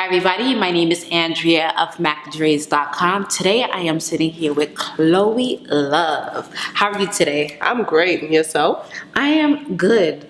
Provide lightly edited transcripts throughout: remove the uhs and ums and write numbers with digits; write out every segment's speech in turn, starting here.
everybody, my name is Andrea of Makadrez.com. Today I am sitting here with Cloé Luv. How are you today? I'm great. And yourself? I am good.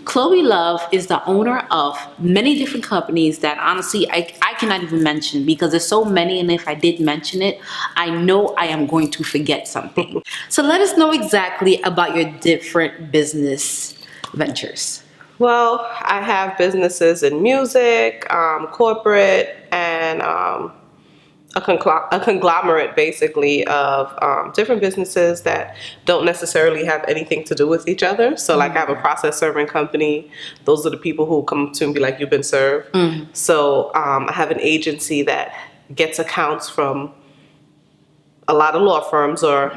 Cloé Luv is the owner of many different companies that honestly I cannot even mention because there's so many, and if I did mention it, I know I am going to forget something. So let us know exactly about your different business ventures. Well, I have businesses in music, corporate, and a conglomerate basically of different businesses that don't necessarily have anything to do with each other. So like I have a process serving company. Those are the people who come to me and be like, you've been served. So I have an agency that gets accounts from a lot of law firms or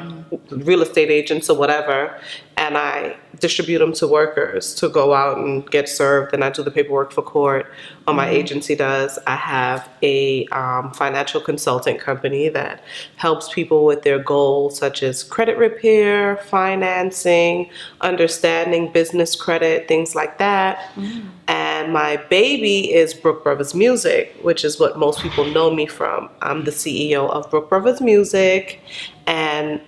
real estate agents or whatever, and I distribute them to workers to go out and get served, and I do the paperwork for court, or my agency does. I have a financial consulting company that helps people with their goals such as credit repair, financing, understanding business credit, things like that. And my baby is Brook Brovaz Music, which is what most people know me from. I'm the CEO of Brook Brovaz Music and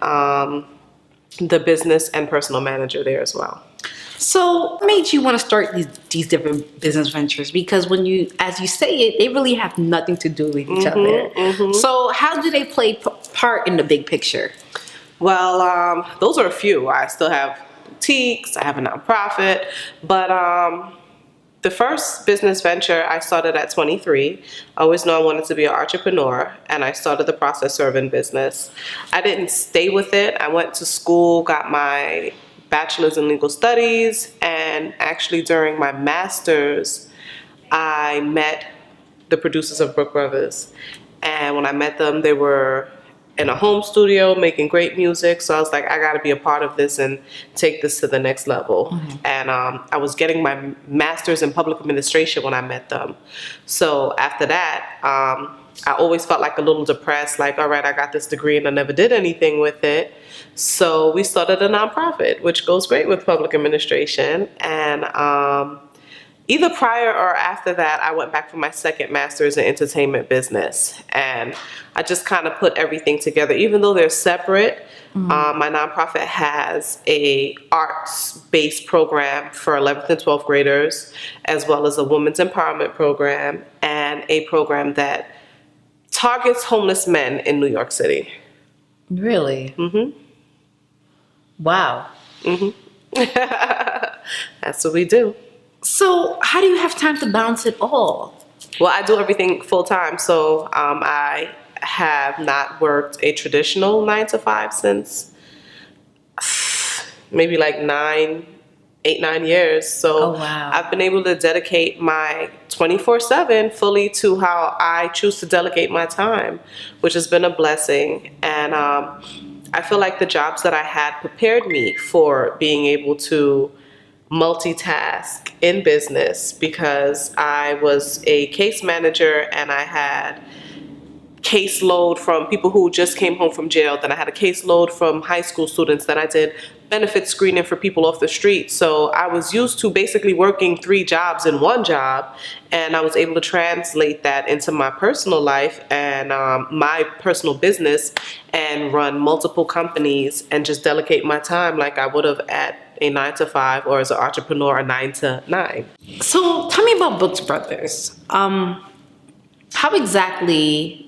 the business and personal manager there as well. So what made you want to start these different business ventures? Because when you, as you say it, they really have nothing to do with each other. So how do they play part in the big picture? Well, those are a few. I still have boutiques, I have a nonprofit, but the first business venture I started at 23. I always knew I wanted to be an entrepreneur, and I started the process serving business. I didn't stay with it. I went to school, got my bachelor's in legal studies, and actually during my master's, I met the producers of Brook Brovaz. And when I met them, they were in a home studio making great music. So I was like, I got to be a part of this and take this to the next level. And I was getting my master's in public administration when I met them. So after that, I always felt like a little depressed, like, all right, I got this degree and I never did anything with it. So we started a nonprofit, which goes great with public administration. And either prior or after that, I went back for my second master's in entertainment business. And I just kind of put everything together. Even though they're separate, my nonprofit has a arts-based program for 11th and 12th graders, as well as a women's empowerment program and a program that targets homeless men in New York City. Really? Wow. That's what we do. So how do you have time to balance it all? Well, I do everything full time. So I have not worked a traditional 9-to-5 since maybe like 8-9 years. So wow. I've been able to dedicate my 24/7 fully to how I choose to delegate my time, which has been a blessing. And I feel like the jobs that I had prepared me for being able to multitask in business, because I was a case manager and I had caseload from people who just came home from jail. Then I had a caseload from high school students. Then I did benefit screening for people off the street. So I was used to basically working 3 jobs in one job, and I was able to translate that into my personal life and my personal business and run multiple companies and just delegate my time like I would have at a 9-to-5 or as an entrepreneur, a 9-to-9. So tell me about Brook Brothers. How exactly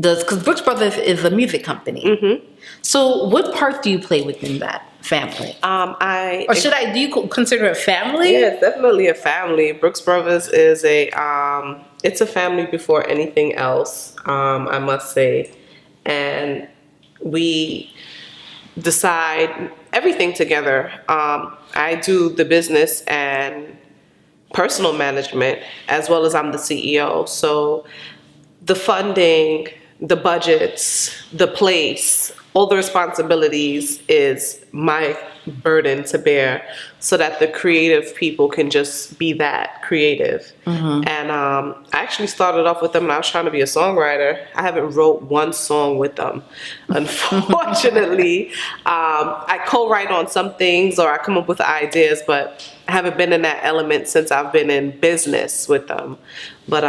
does, because Brook Brothers is a music company. So what part do you play within that family? Do you consider it a family? Yeah, it's definitely a family. Brook Brovaz is it's a family before anything else, I must say. And we decide everything together. I do the business and personal management, as well as I'm the CEO. So the funding, the budgets, the place, all the responsibilities is my burden to bear, so that the creative people can just be that creative. And I actually started off with them and I was trying to be a songwriter. I haven't wrote one song with them, unfortunately. I co-write on some things or I come up with ideas, but I haven't been in that element since I've been in business with them. But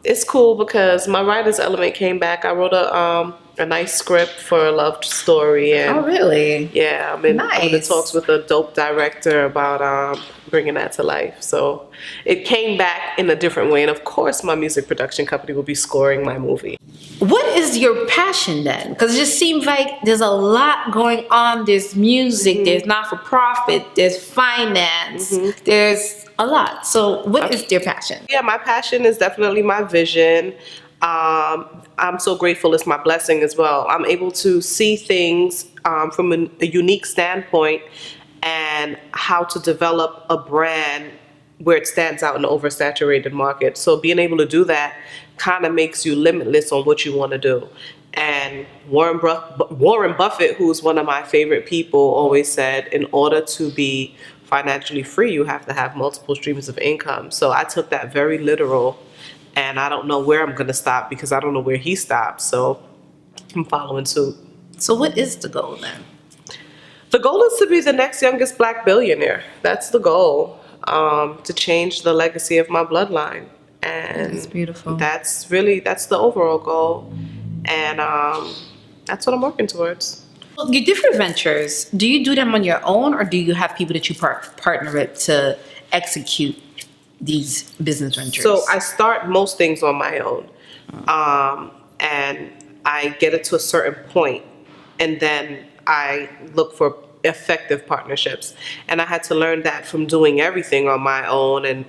It's cool because my writer's element came back. I wrote a nice script for a love story, and Oh, really? yeah, I'm in the Nice. talks with a dope director about bringing that to life. So it came back in a different way, and of course, my music production company will be scoring my movie. What is your passion then? Because it just seems like there's a lot going on. There's music, there's not-for-profit, there's finance, there's a lot. So what is your passion? Yeah, my passion is definitely my vision. I'm so grateful, it's my blessing as well. I'm able to see things from a unique standpoint and how to develop a brand where it stands out in the oversaturated market. So being able to do that kind of makes you limitless on what you want to do. And Warren Buffett, who's one of my favorite people, always said, in order to be financially free, you have to have multiple streams of income. So I took that very literal, and I don't know where I'm going to stop because I don't know where he stopped. So I'm following suit. So what is the goal then? The goal is to be the next youngest Black billionaire. That's the goal, to change the legacy of my bloodline. And That's beautiful. That's the overall goal. And that's what I'm working towards. Your different ventures, do you do them on your own, or do you have people that you partner with to execute these business ventures? So I start most things on my own. And I get it to a certain point, and then I look for effective partnerships. And I had to learn that from doing everything on my own, and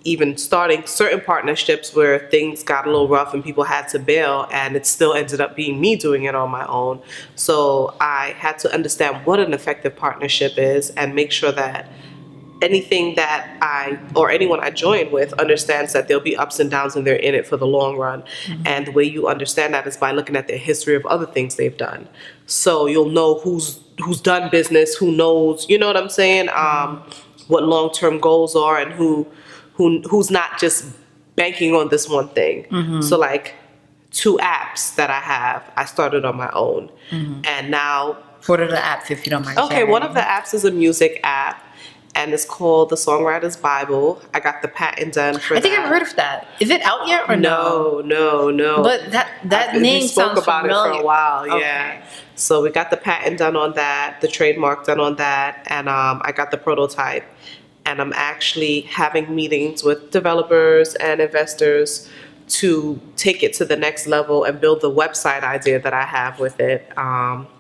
even starting certain partnerships where things got a little rough and people had to bail, and it still ended up being me doing it on my own. So I had to understand what an effective partnership is and make sure that anything that anyone I join with understands that there'll be ups and downs and they're in it for the long run. And the way you understand that is by looking at their history of other things they've done. So you'll know who's done business, who knows, you know what I'm saying? What long-term goals are, and who's not just banking on this one thing. So like 2 apps that I started on my own. And now... What are the apps, if you don't mind Okay, sharing? one of the apps is a music app, and it's called The Songwriter's Bible. I got the patent done for that. I think I've heard of that. Is it out yet or no? No. But that name we spoke sounds about familiar. it for a while, Okay. yeah. So we got the patent done on that, the trademark done on that, and I got the prototype. And I'm actually having meetings with developers and investors to take it to the next level and build the website idea that I have with it,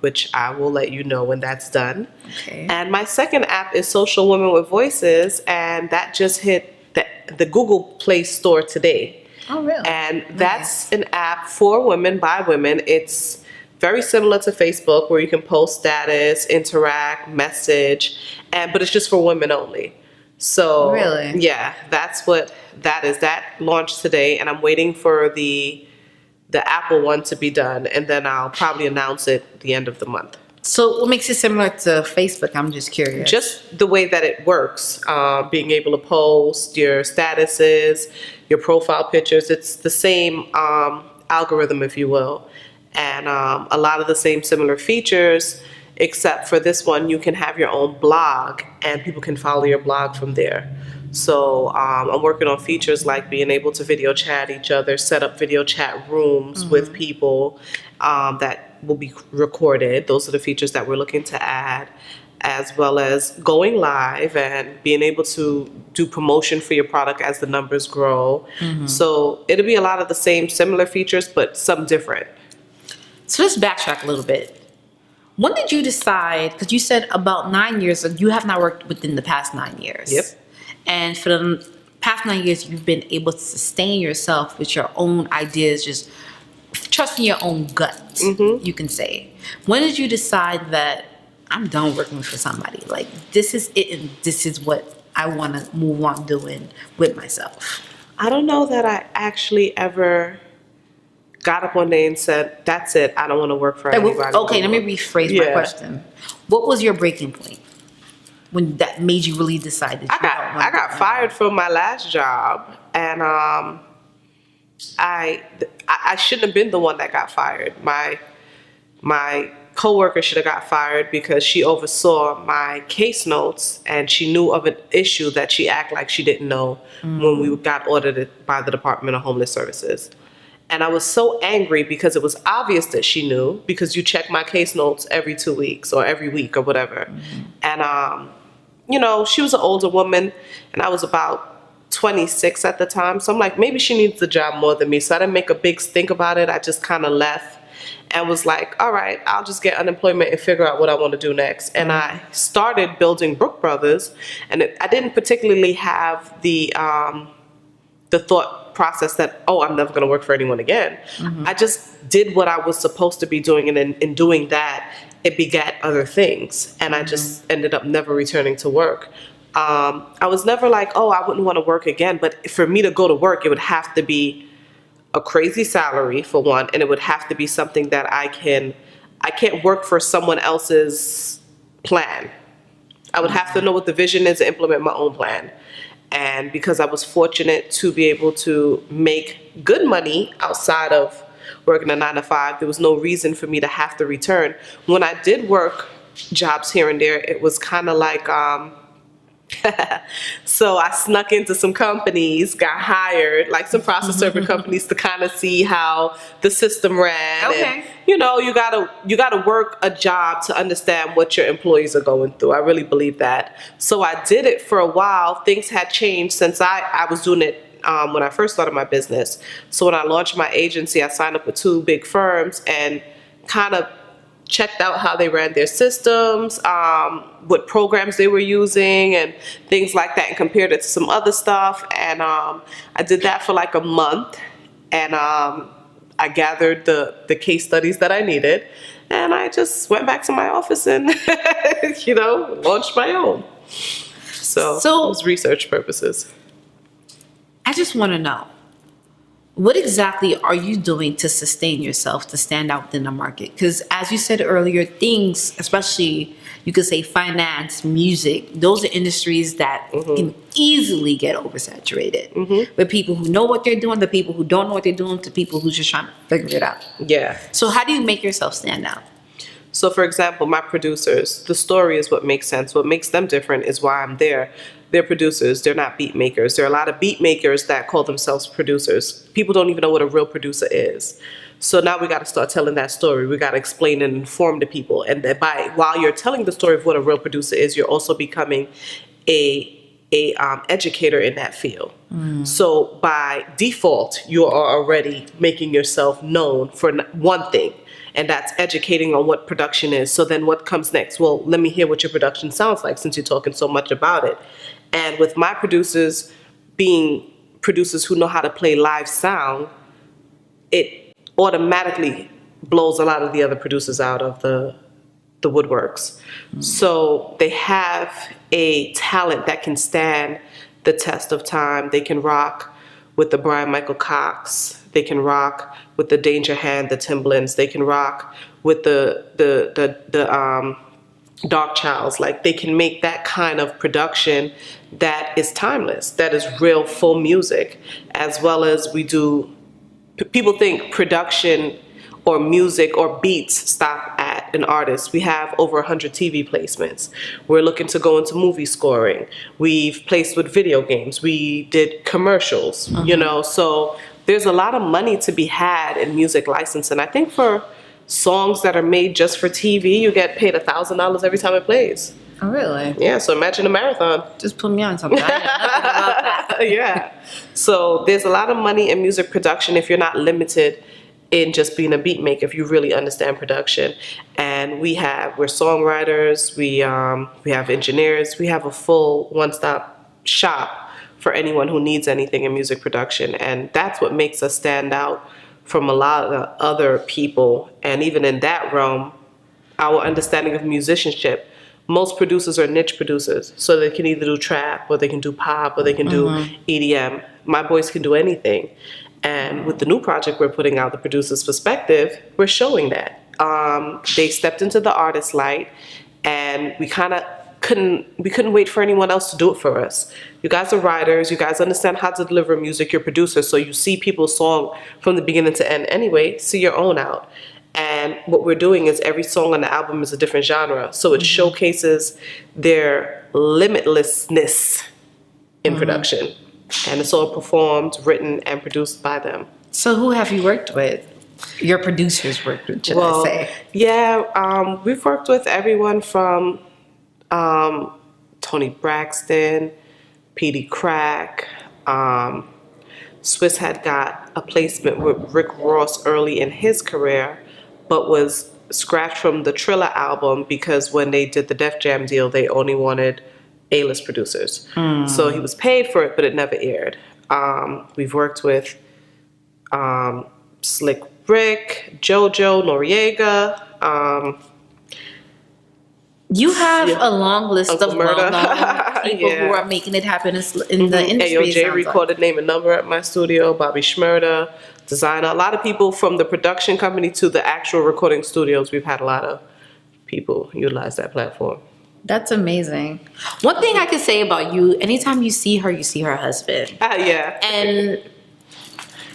which I will let you know when that's done. Okay. And my second app is Social Women with Voices, and that just hit the Google Play Store today. Oh, really? And that's an app for women, by women. It's very similar to Facebook, where you can post status, interact, message, but it's just for women only. So Really? Yeah, that's what that is. That launched today, and I'm waiting for the Apple one to be done, and then I'll probably announce it at the end of the month. So what makes it similar to Facebook? I'm just curious. Just the way that it works, being able to post your statuses, your profile pictures. It's the same algorithm, if you will, and a lot of the same similar features. Except for this one, you can have your own blog, and people can follow your blog from there. So I'm working on features like being able to video chat each other, set up video chat rooms with people that will be recorded. Those are the features that we're looking to add, as well as going live and being able to do promotion for your product as the numbers grow. So it'll be a lot of the same similar features, but some different. So let's backtrack a little bit. When did you decide, because you said about 9 years, you have not worked within the past 9 years. Yep. And for the past 9 years, you've been able to sustain yourself with your own ideas, just trusting your own gut, you can say. When did you decide that I'm done working for somebody? Like, this is it, and this is what I want to move on doing with myself? I don't know that I actually ever got up one day and said, that's it, I don't want to work for anybody. Okay, let me rephrase my question. What was your breaking point when that made you really decide that I got fired from my last job, and I shouldn't have been the one that got fired. My coworker should have got fired because she oversaw my case notes, and she knew of it issue that she act like she didn't know when we got audited by the Department of Homeless Services. And I was so angry because it was obvious that she knew, because you check my case notes every 2 weeks or every week or whatever. And, you know, she was an older woman and I was about 26 at the time. So I'm like, maybe she needs the job more than me. So I didn't make a big stink about it. I just kind of left and was like, all right, I'll just get unemployment and figure out what I want to do next. And I started building Brook Brothers, and I didn't particularly have the thought process that, oh, I'm never going to work for anyone again. I just did what I was supposed to be doing, and in doing that, it begat other things, and I just ended up never returning to work. I was never like, oh, I wouldn't want to work again, but for me to go to work, it would have to be a crazy salary for one, and it would have to be something that I can't work for someone else's plan. I would have to know what the vision is and implement my own plan. And because I was fortunate to be able to make good money outside of working a 9-to-5, there was no reason for me to have to return. When I did work jobs here and there, it was kind of like, so I snuck into some companies, got hired, like some process server companies, to kind of see how the system ran. Okay. And, you know, you gotta work a job to understand what your employees are going through. I really believe that. So I did it for a while. Things had changed since I was doing it when I first started my business. So when I launched my agency, I signed up with 2 big firms and kind of checked out how they ran their systems, what programs they were using and things like that, and compared it to some other stuff. And I did that for like a month, and I gathered the case studies that I needed, and I just went back to my office and you know, launched my own. So it was research purposes. I just want to know, what exactly are you doing to sustain yourself, to stand out within the market? Because as you said earlier, things, especially you could say finance, music, those are industries that can easily get oversaturated with people who know what they're doing, the people who don't know what they're doing, to people who's just trying to figure it out. Yeah. So how do you make yourself stand out? So for example, my producers, the story is what makes sense. What makes them different is why I'm there. They're producers. They're not beat makers. There are a lot of beat makers that call themselves producers. People don't even know what a real producer is. So now we got to start telling that story. We got to explain and inform the people. And that while you're telling the story of what a real producer is, you're also becoming a educator in that field. So by default, you are already making yourself known for one thing, and that's educating on what production is. So then what comes next? Well, let me hear what your production sounds like, since you're talking so much about it. And with my producers being producers who know how to play live sound, it automatically blows a lot of the other producers out of the woodworks. So they have a talent that can stand the test of time. They can rock with the Brian Michael Cox. They can rock with the Danger Hand, the Timbalands. They can rock with the Dark Childs. Like, they can make that kind of production that is timeless, that is real full music, as well as we do. People think production or music or beats stop at an artist. We have over 100 TV placements. We're looking to go into movie scoring. We've placed with video games. We did commercials, you know, so there's a lot of money to be had in music licensing. I think for songs that are made just for TV, you get paid $1,000 every time it plays. Oh, really? Yeah, so imagine a marathon. Just put me on something. I know nothing about that. Yeah. So there's a lot of money in music production if you're not limited in just being a beat maker, if you really understand production. And we're songwriters, we have engineers, we have a full one-stop shop for anyone who needs anything in music production. And that's what makes us stand out from a lot of other people. And even in that realm, our understanding of musicianship, most producers are niche producers. So they can either do trap, or they can do pop, or they can do EDM. My boys can do anything. And with the new project we're putting out, The Producer's Perspective, we're showing that. They stepped into the artist light, and we kind of couldn't wait for anyone else to do it for us. You guys are writers. You guys understand how to deliver music. You're producers, so you see people's song from the beginning to end anyway. See your own out. And what we're doing is every song on the album is a different genre. So it showcases their limitlessness in production. And it's all performed, written, and produced by them. So who have you worked with? Your producers worked with, should I say? Yeah, we've worked with everyone from Toni Braxton, Petey Crack. Swiss had got a placement with Rick Ross early in his career, but was scratched from the Triller album because when they did the Def Jam deal, they only wanted A-list producers. So he was paid for it, but it never aired. We've worked with Slick Rick, JoJo, Noriega. You have a long list Uncle of Murda. well-known people who are making it happen in the industry. Jay recorded Name and Number at my studio. Bobby Shmurda, designer. A lot of people from the production company to the actual recording studios. We've had a lot of people utilize that platform. That's amazing. One thing I can say about you, anytime you see her husband. Yeah. And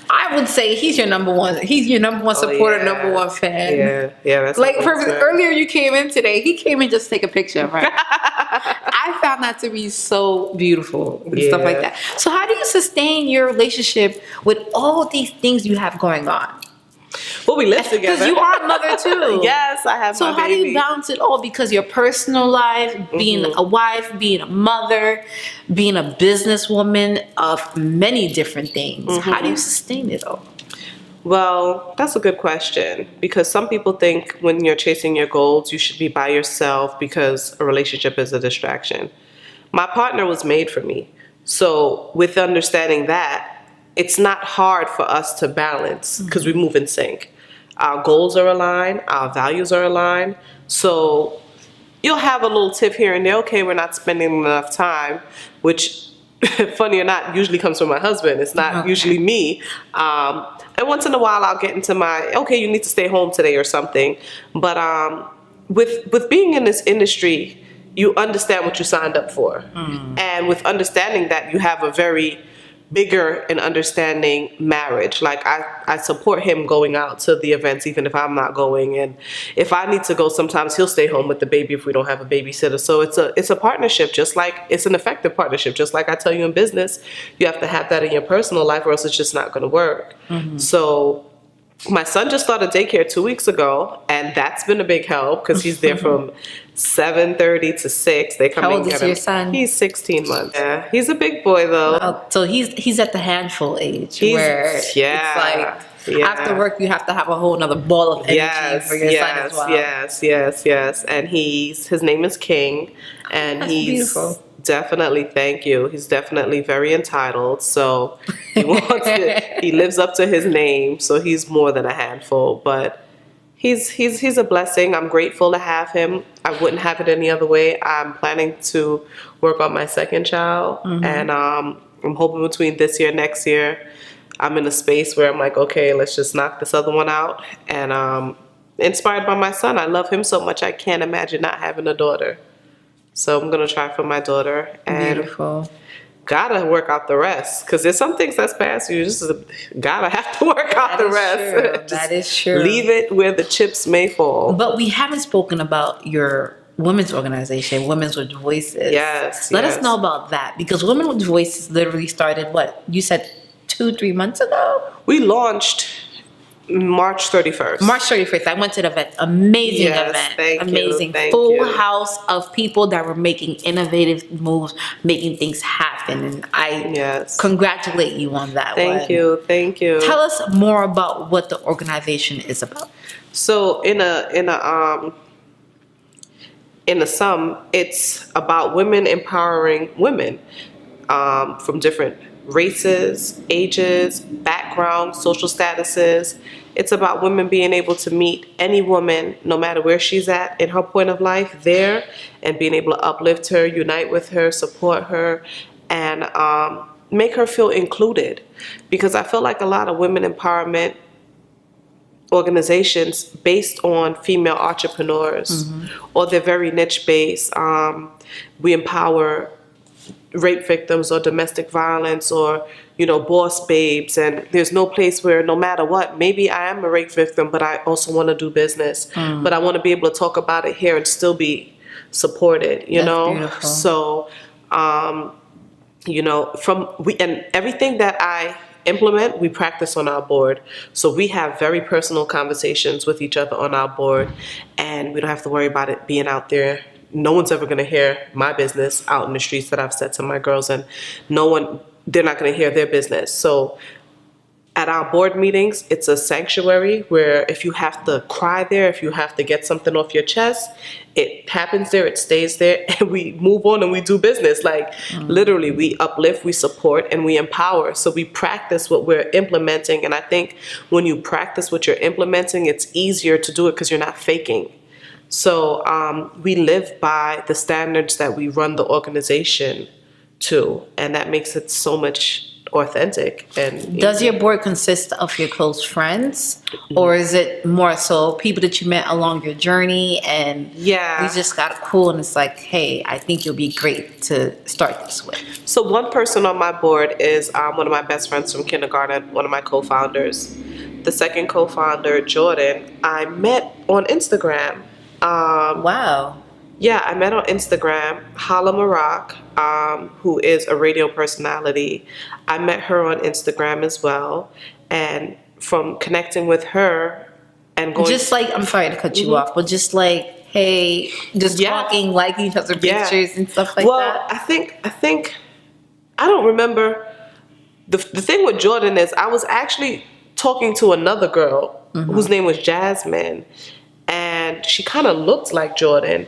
I would say he's your number one supporter, yeah. number one fan. Yeah, that's like earlier you came in today, he came in just to take a picture of her. I found that to be so beautiful and stuff like that. So how do you sustain your relationship with all these things you have going on? Well, we live together. Because you are a mother too. Yes, I have my baby. So how do you balance it all? Because your personal life, being a wife, being a mother, being a businesswoman of many different things. How do you sustain it all? Well, that's a good question. Because some people think when you're chasing your goals, you should be by yourself because a relationship is a distraction. My partner was made for me. So with understanding that, it's not hard for us to balance because we move in sync. Our goals are aligned, our values are aligned. So you'll have a little tip here and there. Okay, we're not spending enough time, which, funny or not, usually comes from my husband. It's not usually me. And once in a while, I'll get into my, okay, you need to stay home today or something. But with being in this industry, you understand what you signed up for. And with understanding that, you have a very bigger and understanding marriage. Like I support him going out to the events even if I'm not going, and if I need to go, sometimes he'll stay home with the baby if we don't have a babysitter. So it's a partnership, just like it's an effective partnership. Just like I tell you in business, you have to have that in your personal life or else it's just not going to work. So my son just started daycare 2 weeks ago, and that's been a big help because he's there from 7:30 to 6. They come. How old is your son? He's 16 months. Yeah, he's a big boy though. So he's at the handful age where it's like after work you have to have a whole another ball of energy for your son as well. Yes. And his name is King, and That's he's beautiful. Definitely, thank you. He's definitely very entitled, so he lives up to his name, so he's more than a handful. But he's a blessing. I'm grateful to have him. I wouldn't have it any other way. I'm planning to work on my second child, and I'm hoping between this year and next year, I'm in a space where I'm like, okay, let's just knock this other one out. And inspired by my son, I love him so much. I can't imagine not having a daughter. So I'm going to try for my daughter. And beautiful. Gotta work out the rest. Because there's some things that's past you. Just gotta have to work out the rest. That is true. Leave it where the chips may fall. But we haven't spoken about your women's organization, Women's with Voices. Yes. Let us know about that. Because Women with Voices literally started, what? You said 2-3 months ago? We launched March 31st. March 31st. I went to the event. Amazing event. Amazing. Full house of people that were making innovative moves, making things happen. And I congratulate you on that one. Thank you. Tell us more about what the organization is about. So in a sum, it's about women empowering women from different races, ages, backgrounds, social statuses. It's about women being able to meet any woman, no matter where she's at in her point of life, there, and being able to uplift her, unite with her, support her, and make her feel included. Because I feel like a lot of women empowerment organizations based on female entrepreneurs, or they're very niche based. We empower rape victims or domestic violence or boss babes, and there's no place where no matter what, maybe I am a rape victim, but I also want to do business. But I want to be able to talk about it here and still be supported, Beautiful. So, and everything that I implement, we practice on our board. So we have very personal conversations with each other on our board, and we don't have to worry about it being out there. No one's ever going to hear my business out in the streets that I've said to my girls, and they're not going to hear their business. So at our board meetings, it's a sanctuary where if you have to cry there, if you have to get something off your chest, it happens there, it stays there, and we move on and we do business. Literally, we uplift, we support, and we empower. So we practice what we're implementing. And I think when you practice what you're implementing, it's easier to do it because you're not faking. So we live by the standards that we run the organization to, and that makes it so much authentic. And does your board consist of your close friends, or is it more so people that you met along your journey and you just got cool and it's like, hey, I think you'll be great to start this with? So one person on my board is one of my best friends from kindergarten, one of my co-founders. The second co-founder, Jordan, I met on Instagram. Wow. Yeah, I met on Instagram, Hala Marak, who is a radio personality. I met her on Instagram as well. And from connecting with her and going... Just like, I'm sorry to cut you off, but just like, hey, just talking, liking each other's pictures and stuff like that. Well, I think, I don't remember. The thing with Jordan is I was actually talking to another girl whose name was Jasmine. And she kind of looked like Jordan.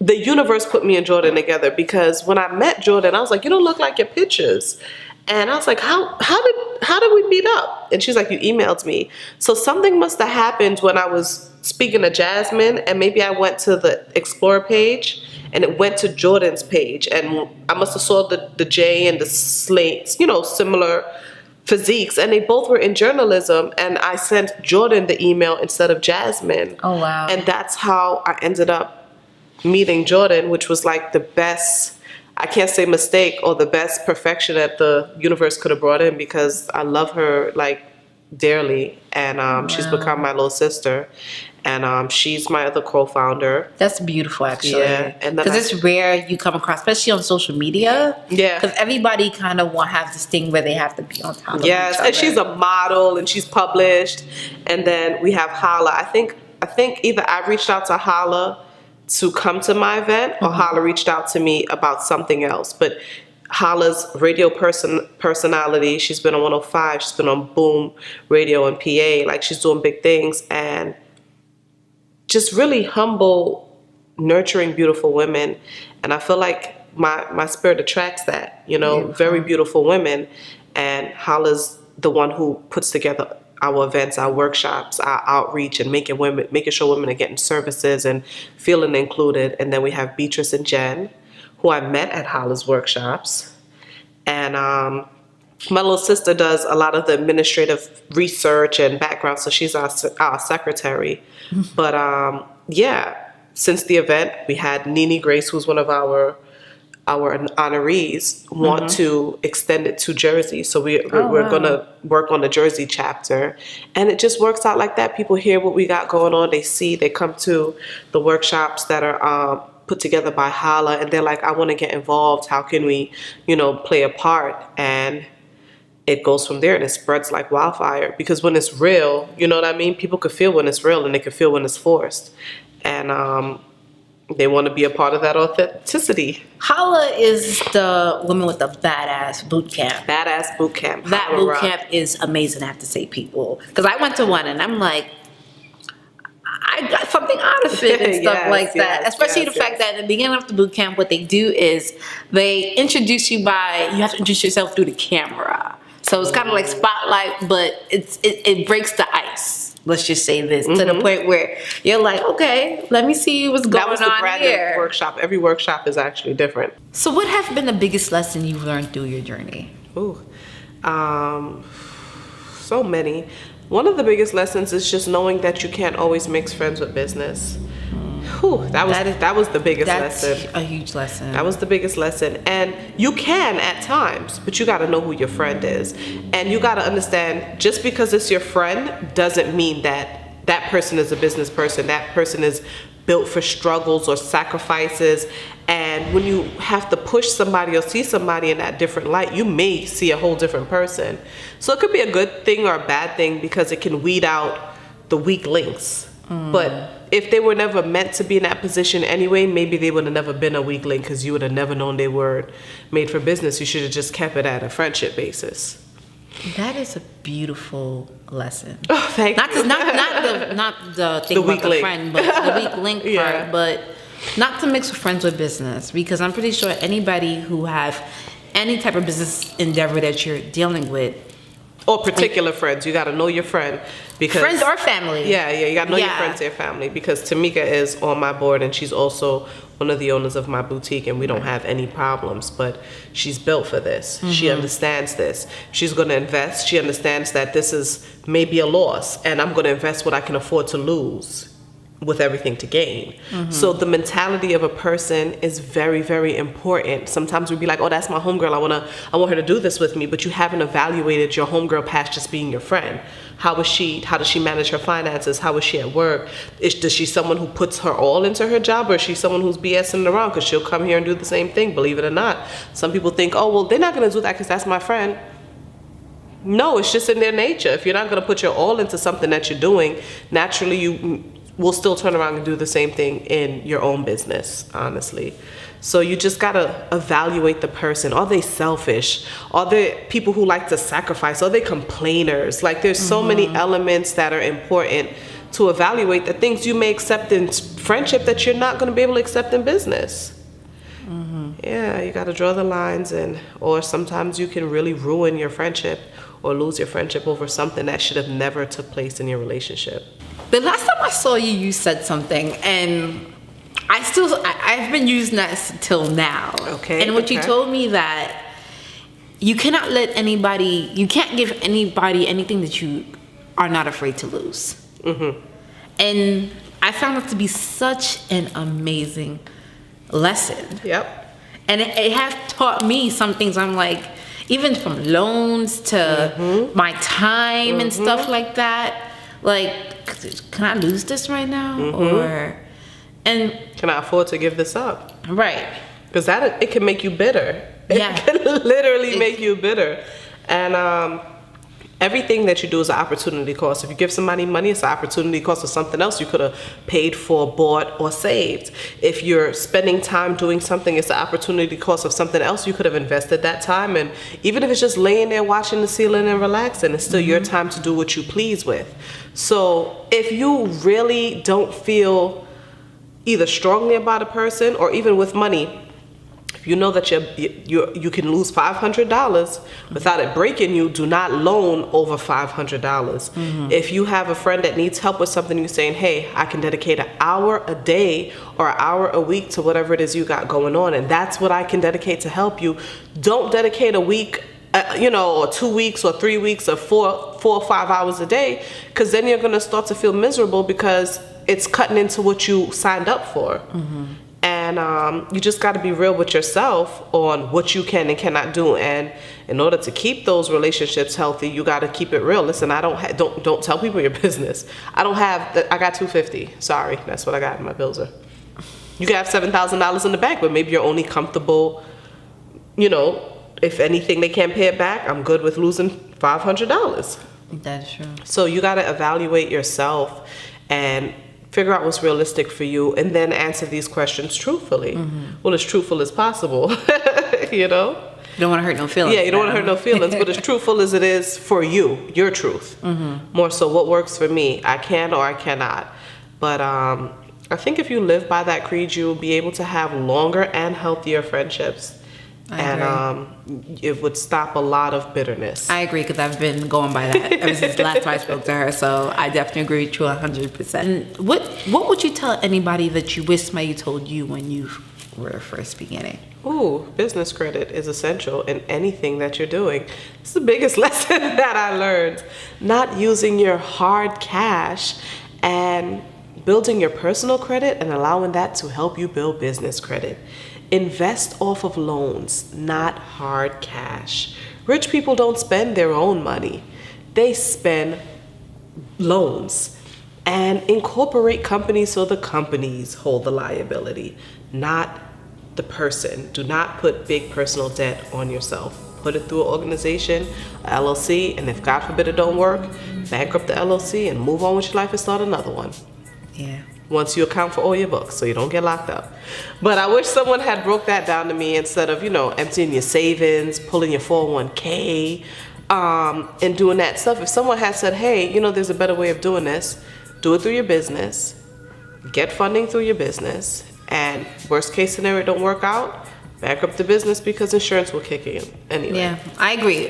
The universe put me and Jordan together because when I met Jordan, I was like, you don't look like your pictures. And I was like, how did we meet up? And she's like, you emailed me. So something must have happened when I was speaking to Jasmine, and maybe I went to the Explorer page and it went to Jordan's page. And I must have saw the J and the slates, similar physiques, and they both were in journalism, and I sent Jordan the email instead of Jasmine. Oh, wow. And that's how I ended up meeting Jordan, which was like the best, I can't say mistake, or the best perfection that the universe could have brought in, because I love her like dearly, and she's become my little sister, and she's my other co-founder. That's beautiful, actually. Yeah, and because it's rare you come across, especially on social media. Yeah, because everybody kind of have this thing where they have to be on top of each other. And she's a model and she's published. And then we have Hala. I think either I reached out to Hala to come to my event, or Hala reached out to me about something else. But Hala's radio personality, she's been on 105, she's been on Boom Radio and PA, like she's doing big things, and just really humble, nurturing, beautiful women. And I feel like my spirit attracts that, very beautiful women. And Hala's the one who puts together our events, our workshops, our outreach, and making sure women are getting services and feeling included. And then we have Beatrice and Jen, who I met at Hala's workshops. And my little sister does a lot of the administrative research and background, so she's our secretary. But since the event, we had Nene Grace, who's one of our honorees, want to extend it to Jersey. So we're going to work on the Jersey chapter. And it just works out like that. People hear what we got going on. They come to the workshops that are put together by Hala, and they're like, I want to get involved. How can we, play a part? And it goes from there, and it spreads like wildfire. Because when it's real, you know what I mean? People could feel when it's real, and they could feel when it's forced. And they want to be a part of that authenticity. Hala is the woman with the badass boot camp. Badass boot camp. That boot camp is amazing, I have to say, people. Because I went to one, and I'm like, I got something out of it and stuff like that. Especially the fact that at the beginning of the boot camp, what they do is they introduce you you have to introduce yourself through the camera. So it's kind of like Spotlight, but it breaks the ice. Let's just say this, to the point where you're like, okay, let me see what's going on here. That was the brand new workshop. Every workshop is actually different. So what has been the biggest lesson you've learned through your journey? So many. One of the biggest lessons is just knowing that you can't always mix friends with business. Whew, that was the biggest lesson. That's a huge lesson. That was the biggest lesson. And you can at times, but you got to know who your friend is. And you got to understand, just because it's your friend doesn't mean that that person is a business person. That person is built for struggles or sacrifices. And when you have to push somebody or see somebody in that different light, you may see a whole different person. So it could be a good thing or a bad thing, because it can weed out the weak links. But if they were never meant to be in that position anyway, maybe they would have never been a weak link, because you would have never known they were made for business. You should have just kept it at a friendship basis. That is a beautiful lesson. Oh, thank you. Not the thing The about weak the link. friend, but the weak link part. Yeah. But not to mix friends with business, because I'm pretty sure anybody who have any type of business endeavor that you're dealing with, Or particular friends. You got to know your friend. Because friends or family. Yeah, you got to know your Yeah. friends and your family. Because Tamika is on my board, and she's also one of the owners of my boutique, and we don't have any problems. But she's built for this. She understands this. She's going to invest. She understands that this is maybe a loss, and I'm going to invest what I can afford to lose with everything to gain. So the mentality of a person is very, very important. Sometimes we'd be like, oh, that's my homegirl. I want her to do this with me. But you haven't evaluated your homegirl past just being your friend. How does she manage her finances? How is she at work? Does she someone who puts her all into her job, or is she someone who's BSing around? Because she'll come here and do the same thing, believe it or not. Some people think, oh, well, they're not going to do that because that's my friend. No, it's just in their nature. If you're not going to put your all into something that you're doing, naturally you will still turn around and do the same thing in your own business, honestly. So you just got to evaluate the person. Are they selfish? Are they people who like to sacrifice? Are they complainers? Like, there's so many elements that are important to evaluate the things you may accept in friendship that you're not going to be able to accept in business. Yeah, you got to draw the lines, or sometimes you can really ruin your friendship or lose your friendship over something that should have never took place in your relationship. The last time I saw you, you said something, and I've been using that till now. Okay. And what you told me that you cannot you can't give anybody anything that you are not afraid to lose. And I found it to be such an amazing lesson. Yep. And it has taught me some things. I'm like, even from loans to my time and stuff like that. Like, can I lose this right now? And can I afford to give this up? Right. Because it can make you bitter. Yeah. It can literally make you bitter. And everything that you do is an opportunity cost. If you give somebody money, it's an opportunity cost of something else you could have paid for, bought, or saved. If you're spending time doing something, it's an opportunity cost of something else you could have invested that time. And even if it's just laying there watching the ceiling and relaxing, it's still your time to do what you please with. So if you really don't feel either strongly about a person, or even with money, if you know that you can lose $500 without it breaking you, do not loan over $500. If you have a friend that needs help with something, you're saying, hey, I can dedicate an hour a day or an hour a week to whatever it is you got going on, and that's what I can dedicate to help you. Don't dedicate a week, or 2 weeks or 3 weeks or 4 or 5 hours a day, because then you're going to start to feel miserable because it's cutting into what you signed up for. And you just got to be real with yourself on what you can and cannot do. And in order to keep those relationships healthy, you got to keep it real. Listen, don't tell people your business. I got $250. Sorry, that's what I got in my bills. You can have $7,000 in the bank, but maybe you're only comfortable, if anything, they can't pay it back. I'm good with losing $500. That's true. So you got to evaluate yourself and figure out what's realistic for you, and then answer these questions truthfully. Well, as truthful as possible, You don't want to hurt no feelings. Yeah, you don't want to hurt no feelings, but as truthful as it is for you, your truth. More so what works for me, I can or I cannot. But I think if you live by that creed, you will be able to have longer and healthier friendships. It would stop a lot of bitterness. I agree, because I've been going by that ever since the last time I spoke to her. So I definitely agree with you 100%. What would you tell anybody that you wish somebody told you when you were first beginning? Ooh, business credit is essential in anything that you're doing. It's the biggest lesson that I learned. Not using your hard cash and building your personal credit and allowing that to help you build business credit. Invest off of loans, not hard cash. Rich people don't spend their own money. They spend loans. And incorporate companies so the companies hold the liability, not the person. Do not put big personal debt on yourself. Put it through an organization, a LLC, and if God forbid it don't work, bankrupt the LLC and move on with your life and start another one. Yeah. Once you account for all your books, so you don't get locked up. But I wish someone had broke that down to me instead of, emptying your savings, pulling your 401k, and doing that stuff. If someone had said, hey, there's a better way of doing this, do it through your business, get funding through your business, and worst case scenario don't work out, bankrupt the business because insurance will kick in anyway. Yeah, I agree.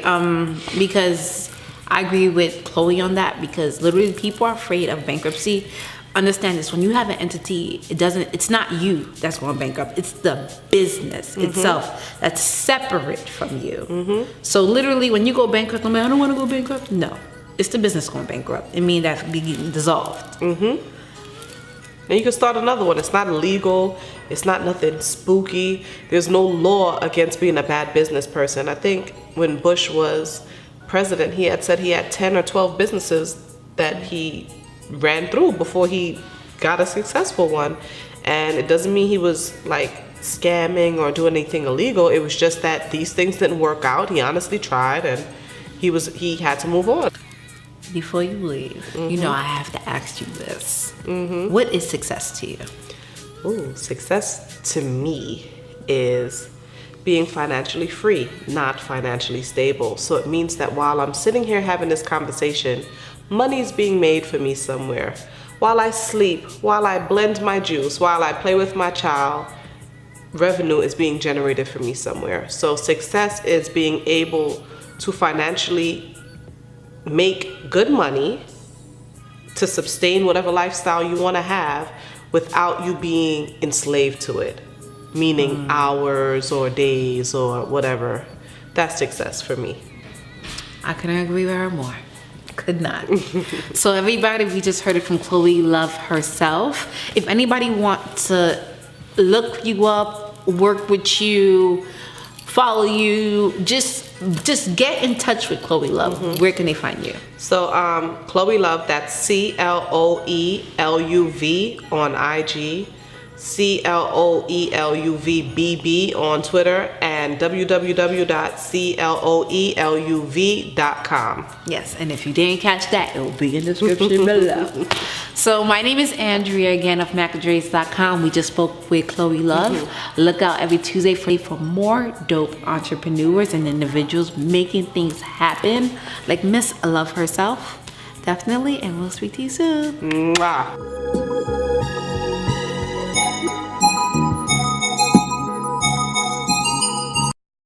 Because I agree with Chloe on that, because literally people are afraid of bankruptcy. Understand this, when you have an entity, it's not you that's going bankrupt, it's the business itself that's separate from you. So literally when you go bankrupt, I'm like, I don't want to go bankrupt. No, it's the business going bankrupt. It means that's being dissolved. And you can start another one. It's not illegal. It's not nothing spooky. There's no law against being a bad business person. I think when Bush was president, he had said he had 10 or 12 businesses that he ran through before he got a successful one. And it doesn't mean he was like scamming or doing anything illegal. It was just that these things didn't work out. He honestly tried, and he had to move on. Before you leave, I have to ask you this. What is success to you? Ooh, success to me is being financially free, not financially stable. So it means that while I'm sitting here having this conversation, money's being made for me somewhere. While I sleep, while I blend my juice, while I play with my child, revenue is being generated for me somewhere. So success is being able to financially make good money to sustain whatever lifestyle you want to have without you being enslaved to it, meaning hours or days or whatever. That's success for me. I couldn't agree with her more. Could not. So everybody, we just heard it from Cloé Luv herself. If anybody wants to look you up, work with you, follow you, just get in touch with Cloé Luv. Where can they find you? So Cloé Luv, that's CLOELUV on IG, CLOELUVBB on Twitter, and www.cloeluv.com. Yes, and if you didn't catch that, it will be in the description below. So my name is Andrea, again, of Makadrez.com. We just spoke with Cloé Luv. Look out every Tuesday for more dope entrepreneurs and individuals making things happen, like Miss Luv herself. Definitely, and we'll speak to you soon. Mwah.